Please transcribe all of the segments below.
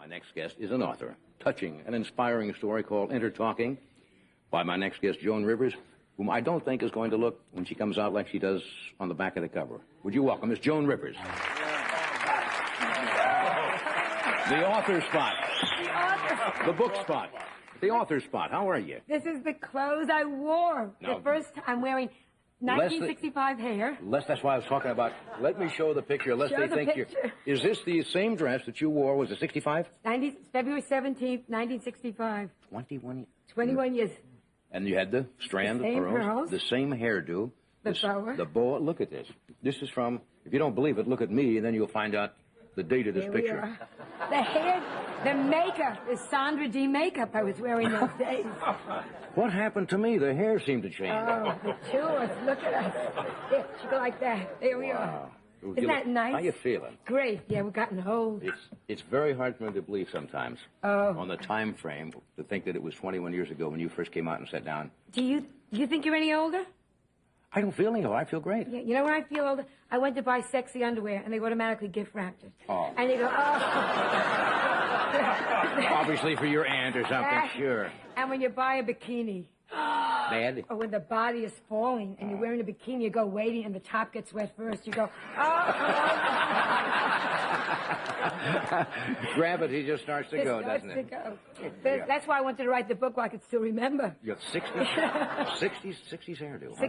My next guest is an author. Touching and inspiring story called Intertalking by my next guest, Joan Rivers, whom I don't think is going to look, when she comes out, like she does on the back of the cover. Would you welcome Miss Joan Rivers? The author spot. The book spot. The author spot. How are you? This is the clothes I wore. No. The first time I'm wearing 1965 hair. That's why I was talking about. Let me show the picture, lest they think you're... Is this the same dress that you wore? Was it 65? February 17th, 1965. 21 years. And you had the strand of pearls. The same hairdo. The boa. The boa. Look at this. This is from... If you don't believe it, look at me, and then you'll find out the date of this picture. The hair, the makeup is Sandra D makeup I was wearing those days. What happened to me? The hair seemed to change. Oh, the two of us. Look at us. Yeah, she go like that. There we are. Isn't that nice? How you feeling? Great. Yeah, we've gotten old. It's very hard for me to believe sometimes. On the time frame, to think that it was 21 years ago when you first came out and sat down. Do you think you're any older? I don't feel any older. I feel great. Yeah, you know when I feel older? I went to buy sexy underwear, and they automatically gift-wrapped it. Oh. And you go, oh. Obviously for your aunt or something, sure. And when you buy a bikini... Bad? Or when the body is falling, and you're wearing a bikini, you go waiting, and the top gets wet first. You go, oh. Gravity just starts to go, doesn't it? That's why I wanted to write the book, while I could still remember. You have 60s hairdo, huh?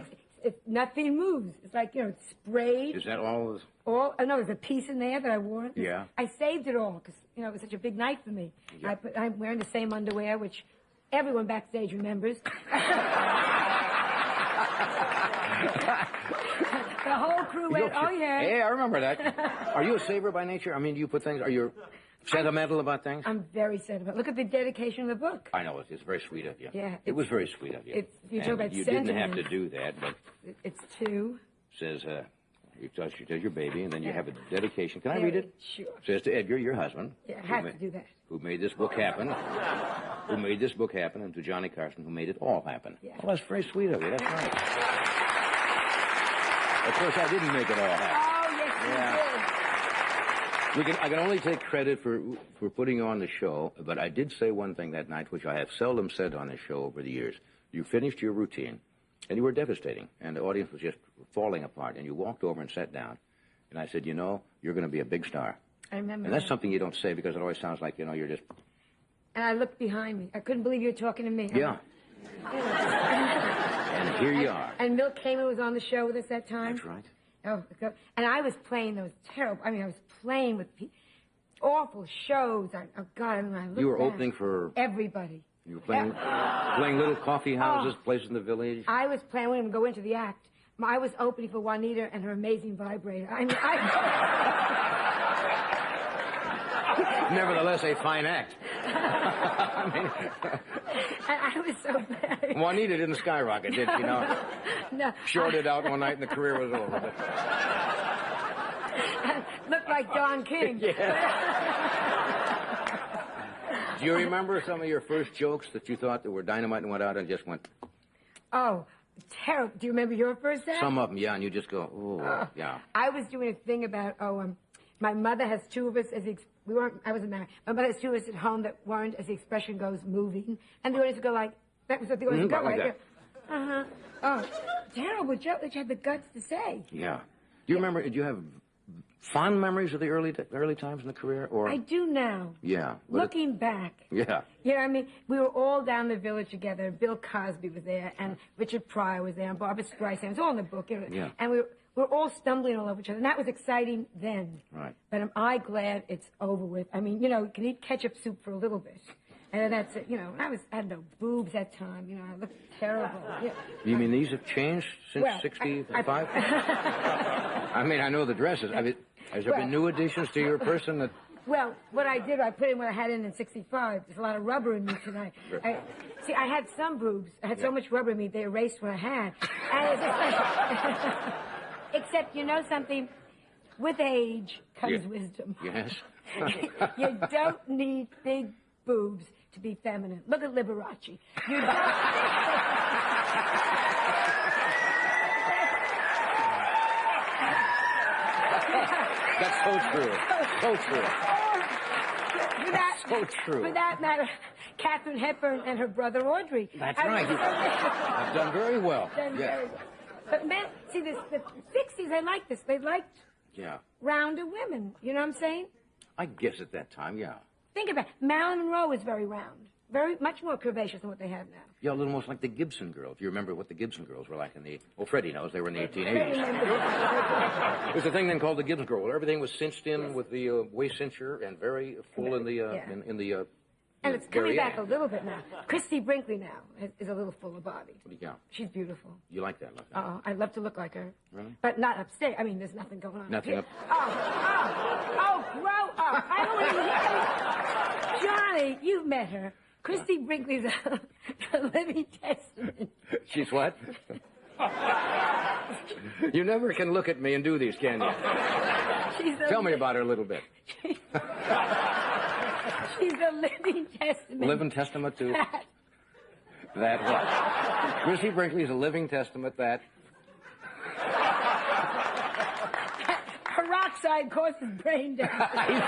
Nothing moves. It's like, it's sprayed. Is that all? No, there's a piece in there that I wore. Yeah. I saved it all because, it was such a big night for me. Yeah. I'm wearing the same underwear, which everyone backstage remembers. The whole crew went, oh, yeah. Yeah, I remember that. Are you a saver by nature? I mean, do you put things... Are you sentimental about things? I'm very sentimental. Look at the dedication of the book. I know. It's very sweet of you. Yeah. It was very sweet of you. You talk about you sentiment. didn't have to do that, but... It's two. Says, she tells your baby, and then you have a dedication. Can I read it? Sure. Says to Edgar, your husband. Yeah, I have to do that. Who made this book happen. And to Johnny Carson, who made it all happen. Yeah. Well, that's very sweet of you. That's nice. Of course, I didn't make it all happen. Oh, yes, you did. I can only take credit for putting on the show, but I did say one thing that night, which I have seldom said on this show over the years. You finished your routine, and you were devastating, and the audience was just falling apart, and you walked over and sat down, and I said, you're going to be a big star. I remember. And that's something you don't say because it always sounds like, you're just... And I looked behind me. I couldn't believe you were talking to me. Yeah. And here you are. And Milt Kamen was on the show with us that time. That's right. Oh, and I was playing those terrible... I was playing with awful shows. I looked You were back. opening for... Everybody. You were playing little coffee houses, places in the village. I was playing... We didn't go into the act. I was opening for Juanita and her amazing vibrator. Nevertheless, a fine act. And I was so bad. Juanita didn't skyrocket, did she? No. Shorted out one night and the career was over. Looked like Don King. Do you remember some of your first jokes that you thought that were dynamite and went out and just went... Oh, terrible. Do you remember your first act? Some of them, yeah, and you just go, oh, yeah. I was doing a thing about, my mother has two of us, I wasn't married. My mother has two of us at home that weren't, as the expression goes, moving. And the audience would go like, that was what the audience would go like. Uh-huh. Oh, terrible joke that you had the guts to say. Yeah. Do you remember, do you have fond memories of the early times in the career? Or I do now. Yeah. Looking back. Yeah. Yeah, we were all down the village together. Bill Cosby was there, and Richard Pryor was there, and Barbra Streisand. It was all in the book. Yeah. And we were all stumbling all over each other, and that was exciting then. Right. But am I glad it's over with. You can eat ketchup soup for a little bit. And that's it, I had no boobs that time, I looked terrible. Yeah. You mean these have changed since 65? I know the dresses. Has there been new additions to your person that... Well, what I did, I put in what I had in 65. There's a lot of rubber in me tonight. I had some boobs. I had so much rubber in me, they erased what I had. Except, something? With age comes wisdom. Yes. You don't need big boobs to be feminine. Look at Liberace. That's so true. So true. So true. For that matter, Katharine Hepburn and her brother Audrey. That's right. I've done very well. Done Yeah. very well. But men, see, the 60s, they liked this. They liked Yeah. rounder women. You know what I'm saying? I guess at that time, yeah. Think about it. Marilyn Monroe was very round. Very much more curvaceous than what they have now. Yeah, a little almost like the Gibson girl. If you remember what the Gibson girls were like in the... Well, Freddie knows. They were in the 1880s. There's a thing then called the Gibson girl, where everything was cinched in with the waist cincher and very full in the... in the and it's coming back a little bit now. Christy Brinkley now is a little fuller body. Yeah. She's beautiful. You like that? Oh, I'd love to look like her. Really? But not upstate. I mean, there's nothing going on. Nothing up up. Oh, grow up. I don't even Johnny, you've met her. Christy Brinkley's a living testament. She's what? You never can look at me and do these, can you? Tell me about her a little bit. She's a living testament. Living testament to... That what? Christy Brinkley is a living testament that... Peroxide causes brain damage.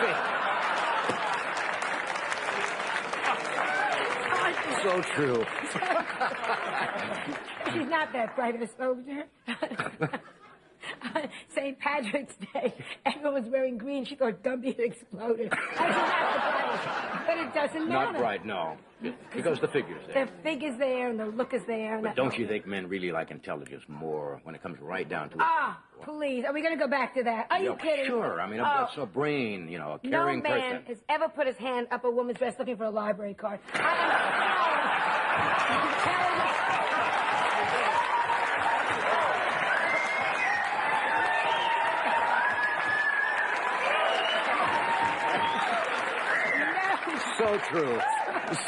So true. She's not that bright of a soldier. St. Patrick's Day, everyone was wearing green. She thought Gumby had exploded. But it doesn't matter. Not bright, no. Because the figure's there. The figure's there and the look is there. But don't you think men really like intelligence more when it comes right down to it? Ah, please. Are we going to go back to that? Are you kidding? Sure. I mean, it's a brain, you know, a caring person. No man has ever put his hand up a woman's dress looking for a library card. So true.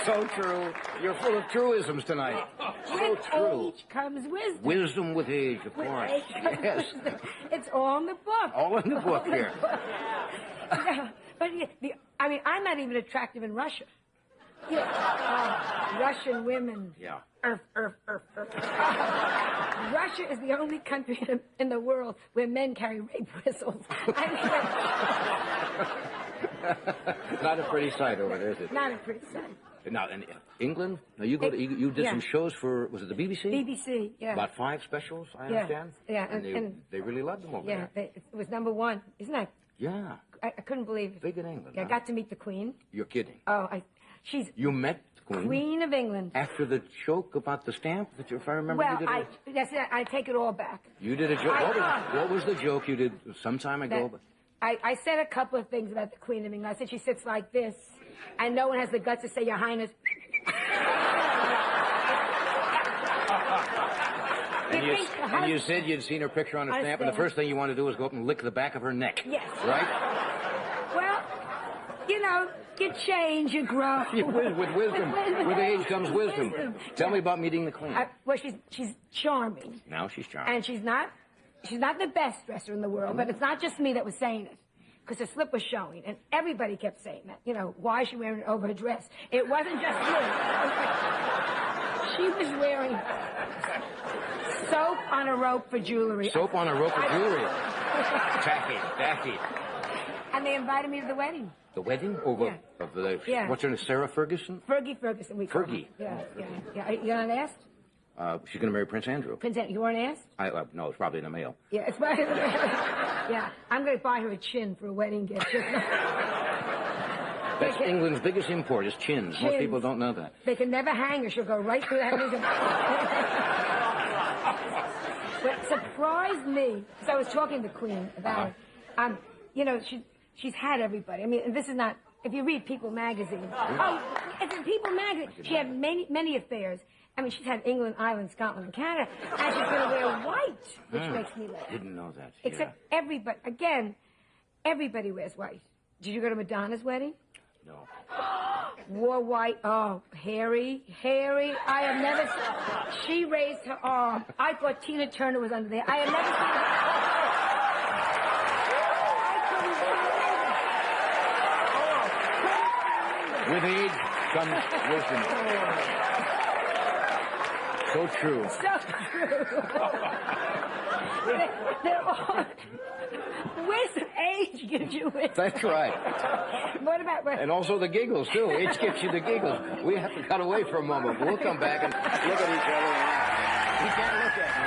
So true. You're full of truisms tonight. So true. Age comes wisdom. Wisdom with age, of course. Yes. It's all in the book. All in the book here. Yeah, but I mean, I'm not even attractive in Russia. Russian women. Yeah. Russia is the only country in the world where men carry rape whistles. Not a pretty sight over there, is it? Not a pretty sight. Now, in England, now you you did some shows for, was it the BBC? BBC, yeah. About 5 specials, I understand? Yeah, and they really loved them over there. Yeah, it was #1. Isn't that? Yeah. I couldn't believe it. Big in England. Yeah, I got to meet the Queen. You're kidding. Oh, she's... You met the Queen? Queen of England. After the joke about the stamp, that if I remember you did I take it all back. You did a joke? What was the joke you did some time ago? I said a couple of things about the Queen of England. I said she sits like this, and no one has the guts to say, Your Highness. And you said you'd seen her picture on a stamp, and the first thing you wanted to do was go up and lick the back of her neck. Yes. Right? Well, you know, you change, you grow. With wisdom. With age comes wisdom. Tell me about meeting the Queen. Well, she's charming. Now she's charming. And she's not the best dresser in the world, but it's not just me that was saying it. Because her slip was showing, and everybody kept saying that. You know, why is she wearing it over her dress? It wasn't just me. She was wearing soap on a rope for jewelry. Soap on a rope for jewelry. Tacky. And they invited me to the wedding. The wedding? What's her name? Sarah Ferguson? Fergie Ferguson, we call her. Fergie. Yeah. You not asked? She's going to marry Prince Andrew. Prince Andrew. You weren't asked? No, it's probably in the mail. Yeah, it's probably in the mail. Yeah, I'm going to buy her a chin for a wedding gift. That's England's biggest import is chins. Most people don't know that. They can never hang her. She'll go right through that. What surprised me, because I was talking to the Queen about it, you know, she's had everybody. I mean, this is not, if you read People magazine. Oh, it's in People magazine. She had many affairs. I mean, she's had England, Ireland, Scotland, and Canada, and she's going to wear white, which makes me laugh. Didn't know that. Except everybody wears white. Did you go to Madonna's wedding? No. Wore white. Oh, hairy. I have never seen. She raised her arm. I thought Tina Turner was under there. I have With never seen her. age comes wisdom. So true. They're all wisdom. age gives you it. That's right. What about... And also the giggles, too. Age gives you the giggles. We have to cut away for a moment, but we'll come back and look at each other and laugh. We can't look at me.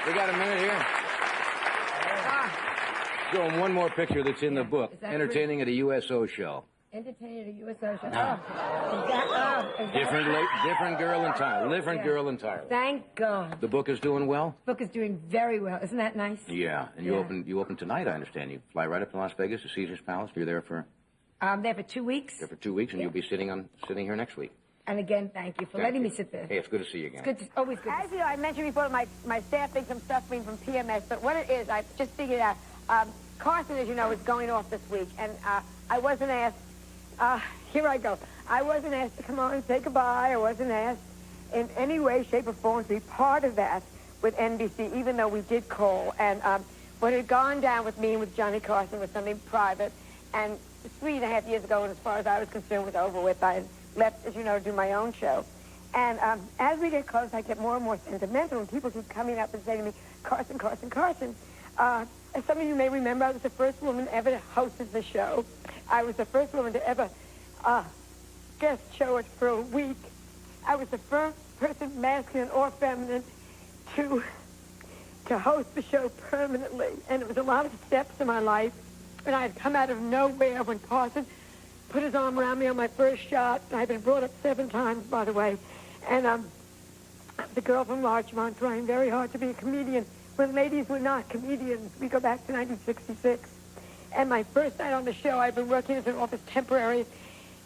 We got a minute here. Show them one more picture that's in the book. Entertaining at a USO show. Entertaining at a USO show. Different girl entirely. Different girl entirely. Thank God. The book is doing well? The book is doing very well. Isn't that nice? Yeah. And you open tonight, I understand. You fly right up to Las Vegas to Caesar's Palace. You're there for... I'm there for 2 weeks. There for 2 weeks, and you'll be sitting here next week. And again, thank you for letting me sit there. Hey, it's good to see you again. It's always good. As you know, I mentioned before, my staff thinks I'm suffering from PMS, but what it is, I just figured out. Carson, as you know, is going off this week, and I wasn't asked. Here I go. I wasn't asked to come on and say goodbye. I wasn't asked in any way, shape, or form to be part of that with NBC, even though we did call. And what had gone down with me and with Johnny Carson was something private. And 3.5 years ago, and as far as I was concerned, was over with. I had left, as you know, to do my own show. And as we get close, I get more and more sentimental, and people keep coming up and saying to me, Carson, Carson, Carson. As some of you may remember, I was the first woman ever to host the show. I was the first woman to ever guest show it for a week. I was the first person, masculine or feminine, to host the show permanently. And it was a lot of steps in my life. And I had come out of nowhere when Carson put his arm around me on my first shot. I've been brought up 7 times, by the way. And the girl from Larchmont trying very hard to be a comedian. When ladies were not comedians, we go back to 1966. And my first night on the show, I'd been working as an office temporary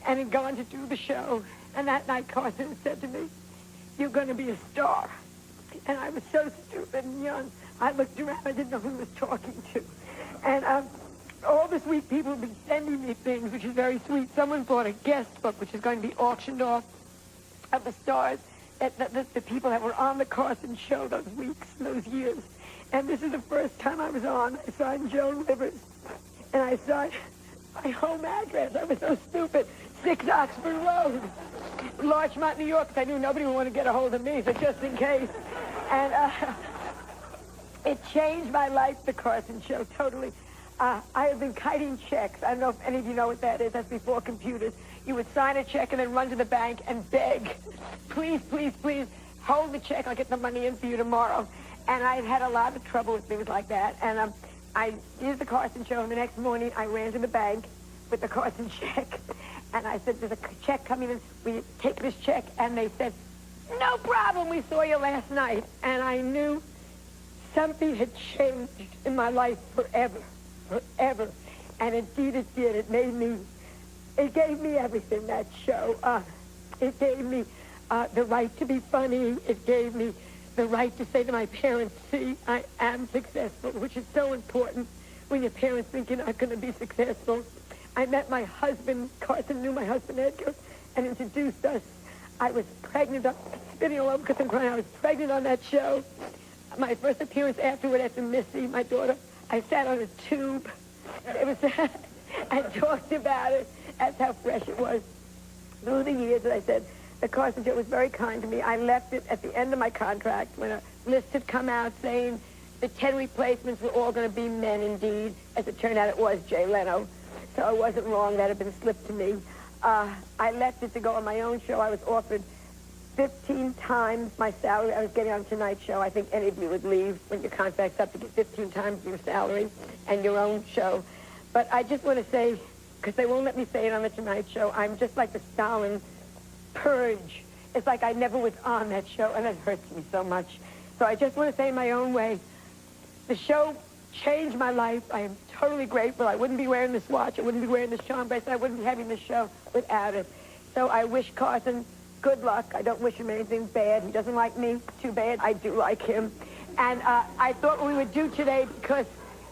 and had gone to do the show. And that night, Carson said to me, "You're going to be a star." And I was so stupid and young. I looked around, I didn't know who he was talking to. And all this week, people have been sending me things, which is very sweet. Someone bought a guest book, which is going to be auctioned off, of the stars, the people that were on the Carson show those weeks, those years. And this is the first time I was on. I signed Joan Rivers, and I signed my home address. I was so stupid. 6 Oxford Road, Larchmont, New York, because I knew nobody would want to get a hold of me, so just in case. And it changed my life, the Carson show, totally. I have been kiting checks. I don't know if any of you know what that is. That's before computers. You would sign a check and then run to the bank and beg, "Please, please, please, hold the check. I'll get the money in for you tomorrow." And I had a lot of trouble with things like that. And I did the Carson show, and the next morning I ran to the bank with the Carson check. And I said, "There's a check coming in. Will you take this check?" And they said, "No problem. We saw you last night." And I knew something had changed in my life forever. Forever. And indeed it did. It gave me everything, that show. It gave me the right to be funny. It gave me the right to say to my parents, "See, I am successful," which is so important when your parents think you're not going to be successful. I met my husband. Carson knew my husband, Edgar, and introduced us. I was pregnant. I'm spitting all over because I'm crying. I was pregnant on that show. My first appearance afterward, after Missy, my daughter, I sat on a tube. It was, I talked about it. That's how fresh it was. Through the years, as I said, the Carson show was very kind to me. I left it at the end of my contract when a list had come out saying the 10 replacements were all going to be men indeed. As it turned out, it was Jay Leno. So I wasn't wrong. That had been slipped to me. I left it to go on my own show. I was offered 15 times my salary I was getting on Tonight Show. I think any of you would leave when your contract's up to get 15 times your salary and your own show. But I just want to say, because they won't let me say it on the Tonight Show, I'm just like the Stalin purge. It's like I never was on that show, and it hurts me so much. So I just want to say in my own way, the show changed my life. I am totally grateful. I wouldn't be wearing this watch. I wouldn't be wearing this charm bracelet. I wouldn't be having this show without it. So I wish Carson good luck. I don't wish him anything bad. He doesn't like me too bad. I do like him. And I thought what we would do today, because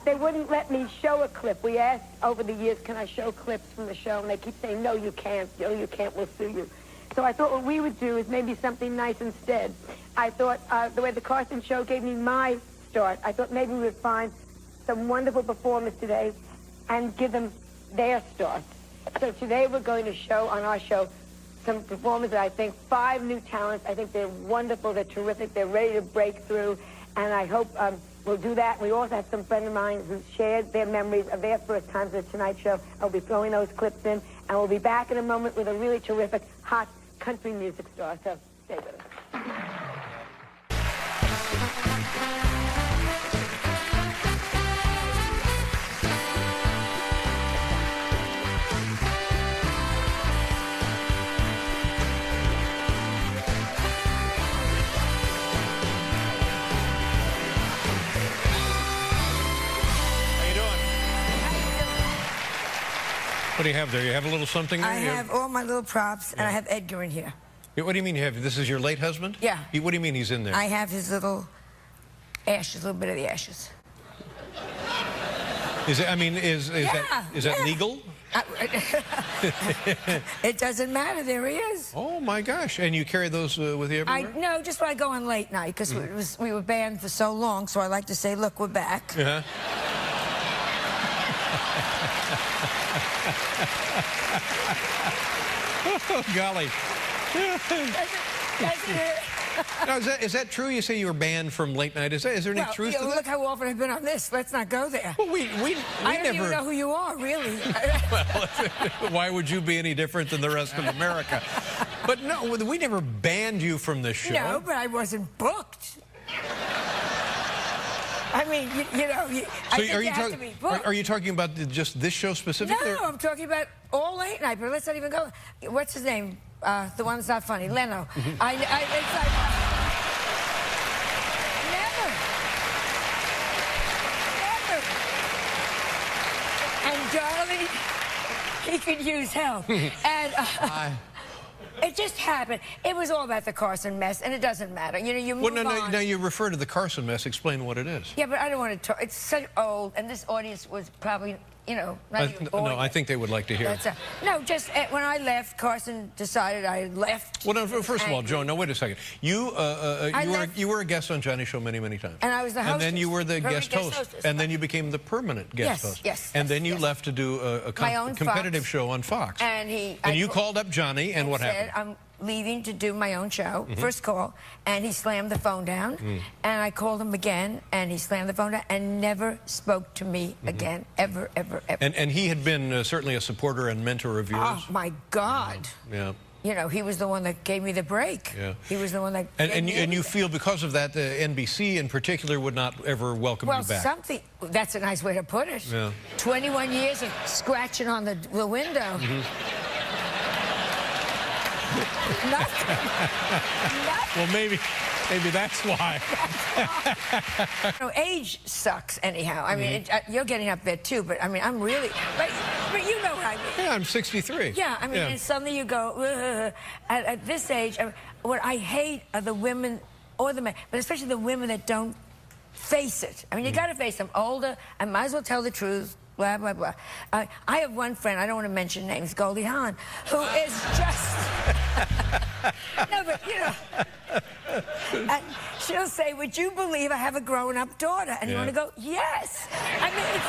they wouldn't let me show a clip. We asked over the years, can I show clips from the show? And they keep saying, no, you can't. No, you can't. We'll sue you. So I thought what we would do is maybe something nice instead. I thought the way the Carson show gave me my start, I thought maybe we would find some wonderful performers today and give them their start. So today we're going to show on our show some performers that I think 5 new talents. I think they're wonderful. They're terrific. They're ready to break through. And I hope we'll do that. We also have some friends of mine who shared their memories of their first times at the Tonight Show. I'll be throwing those clips in, and we'll be back in a moment with a really terrific, hot country music star. So stay with us. What do you have there? You have a little something there? I have all my little props, and I have Edgar in here. What do you mean you have? This is your late husband? Yeah. What do you mean he's in there? I have his little ashes, a little bit of the ashes. Is it, I mean, is that legal? It doesn't matter. There he is. Oh my gosh! And you carry those with you everywhere? No, just when I go on late night, because we were banned for so long. So I like to say, look, we're back. Uh-huh. Oh, golly. Now, is that true? You say you were banned from late night. Is there any truth to that? Look how often I've been on this. Let's not go there. Well, I don't even know who you are, really. Well, why would you be any different than the rest of America? But no, we never banned you from the show. No, but I wasn't booked. I mean, I think you have to be booked. Are you talking about just this show specifically? No, I'm talking about all late night, but let's not even go. What's his name? The one that's not funny, Leno. It's like, never. And darling, he could use help. And it just happened. It was all about the Carson mess, and it doesn't matter. You move on. Now you refer to the Carson mess. Explain what it is. Yeah, but I don't want to talk. It's so old, and this audience was probably, not even born No, I yet. think they would like to hear. No, just when I left, Carson decided I left. Well, no, first of all, Joan, no, wait a second. You were a guest on Johnny's show many, many times. And I was the hostess. And then you were the Permanent guest host. And then you became the permanent guest host. Yes. And then you left to do a competitive show on Fox. And you called up Johnny, and what happened? I'm leaving to do my own show, first call, and he slammed the phone down. And I called him again, and he slammed the phone down and never spoke to me again, ever, ever, ever. And he had been certainly a supporter and mentor of yours. Oh, my God. Yeah. He was the one that gave me the break. Yeah. He was the one that And you feel because of that, NBC in particular would not ever welcome you back. Well, that's a nice way to put it. Yeah. 21 years of scratching on the window. Nothing. Well, maybe that's why. Age sucks anyhow. I mean, you're getting up there too, but I mean, I'm really, but you know what I mean. Yeah, I'm 63. Yeah, I mean, and suddenly you go, at this age, what I hate are the women or the men, but especially the women that don't face it. I mean, you got to face them. Older, I might as well tell the truth. Blah, blah, blah. I have one friend, I don't want to mention names, Goldie Hawn, who is just... No, but, and she'll say, would you believe I have a grown-up daughter? And you want to go, yes. I mean,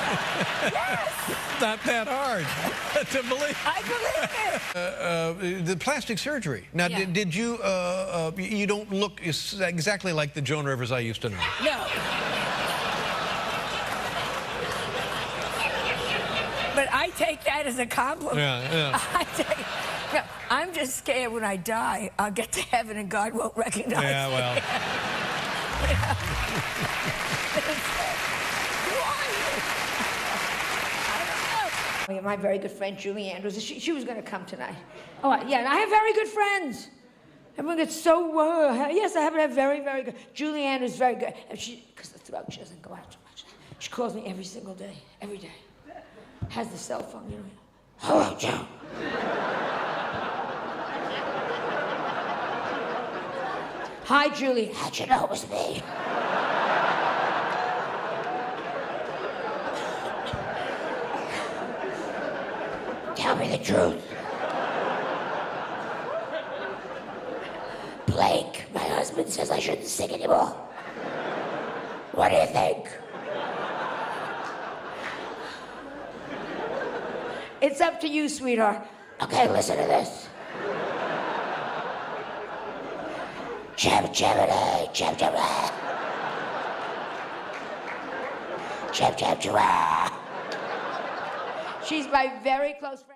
yes. Not that hard to believe. I believe it. The plastic surgery. Now, did you... you don't look exactly like the Joan Rivers I used to know. No. But I take that as a compliment. Yeah. I'm just scared when I die, I'll get to heaven and God won't recognize me. Yeah, well. I don't know. My very good friend, Julie Andrews, she was going to come tonight. Oh, yeah, and I have very good friends. Everyone gets so, yes, I happen to have very, very good. Julie Andrews is very good. And because the throat, she doesn't go out too much. She calls me every single day, every day. Has the cell phone, Hello, Joan. Hi, Julie. How'd you know it was me? Tell me the truth. Blake, my husband, says I shouldn't sing anymore. What do you think? It's up to you, sweetheart. Okay, listen to this. Jam, jam, jam, jam. She's my very close friend.